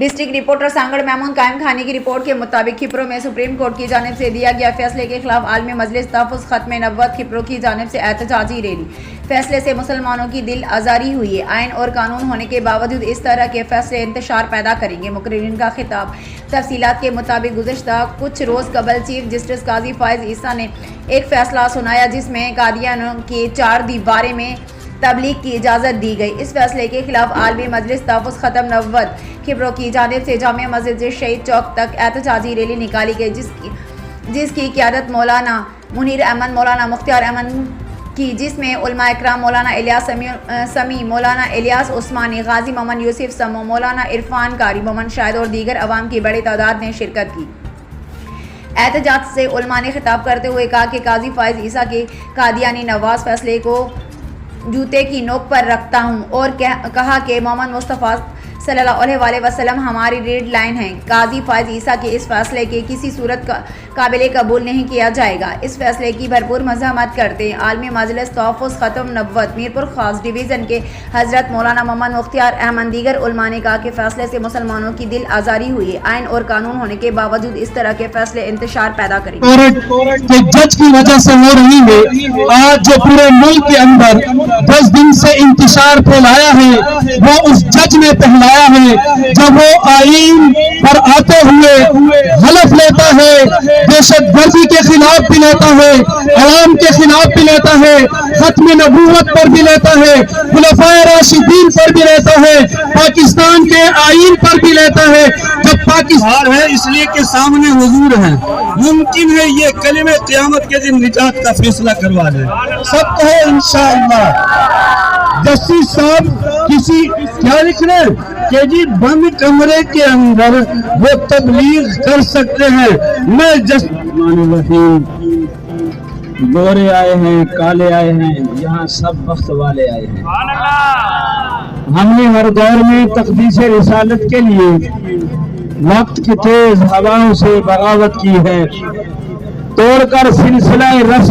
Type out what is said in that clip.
District reporter Sanghar Mahmood कायम खानी की रिपोर्ट के मुताबिक खिपरों में सुप्रीम कोर्ट की जानिब से दिया गया फैसले के खिलाफ आलमी मजलिस तहफ़्फ़ुज़ ख़त्म नबूव्वत खिपरों की जानिब से एहतजाजी रैली। फैसले से मुसलमानों की दिल आज़ारी हुई है। आइन और कानून होने के बावजूद इस तरह के फैसले इंतशार पैदा करेंगे। मुकर्रिरीन का खिताब। तफसीलात के मुताबिक गुज़श्ता कुछ रोज़ कबल चीफ जस्टिस काजी फ़ाइज़ ईसा ने एक फ़ैसला सुनाया जिसमें कादियानियों के 4 दीवारे में तबलीग की इजाज़त दी गई। इस फैसले के खिलाफ आलमी मजलिस तहफ़्फ़ुज़ ख़त्म नबूव्वत खिपरों की जानिब से जामिया मस्जिद शहीद चौक तक एहतजाजी रैली निकाली गई जिसकी क़ियादत मौलाना मुनीर अहमद, मौलाना मुख्तार अहमद की, जिसमें उलमा इकराम मौलाना इलियास समी, मौलाना इलियास उस्मानी, गाजी मोहम्मद यूसुफ समो, मौलाना इरफान कारी, मोहम्मद शाहिद और दीगर अवाम की बड़ी तादाद ने शिरकत की। एहतजाज से उलमा ने खिताब करते हुए कहा कि काजी फ़ाइज़ ईसा के कादियानी नवाज फैसले को जूते की नोक पर रखता हूँ और कहा कि मोहम्मद मुस्तफ़ा सल्लल्लाहु अलैहि वसल्लम हमारी रेड लाइन है। काजी फ़ाइज़ ईसा के इस फैसले के किसी सूरत काबिल कबूल नहीं किया जाएगा। इस फैसले की भरपूर मज़म्मत करते हैं आलमी मजलिस तहफ़्फ़ुज़ ख़त्म नबूव्वत मीरपुर ख़ास डिवीज़न के हज़रत मौलाना मोहम्मद मुख्तार अहमद दीगर उलमा ने कहा कि फैसले से मुसलमानों की दिल आज़ारी हुई है। आइन और कानून होने के बावजूद इस तरह के फैसले इंतशार पैदा करेंगे। जज की वजह से हो रही है। आज जो पूरे मुल्क के अंदर 10 दिन से इंतशार फैलाया है वो उस जज ने पहलाया है जब वो आईन पर आते हुए हलफ लेता है, दहशतगर्दी के खिलाफ भी लेता है, अवाम के खिलाफ भी लेता है, खत्म नबूवत पर भी लेता है, खुलफाए राशिदीन पर भी लेता है, पाकिस्तान के आईन पर भी लेता है। जब पाकिस्तान है इसलिए के सामने हुजूर है, मुमकिन है ये कलिमे क़यामत के दिन निजात का फैसला करवा दे। सब कहे इंशाअल्लाह। जस्टिस साहब किसी क्या लिख रहे हैं कि जी बंद कमरे के अंदर वो तबलीग कर सकते हैं। मैं गोरे आए हैं, काले आए हैं, यहाँ सब वक्त वाले आए हैं। हमने हर दौर में तक़दीस रिसालत के लिए वक्त की तेज हवाओं से बगावत की है, तोड़कर सिलसिला रस्म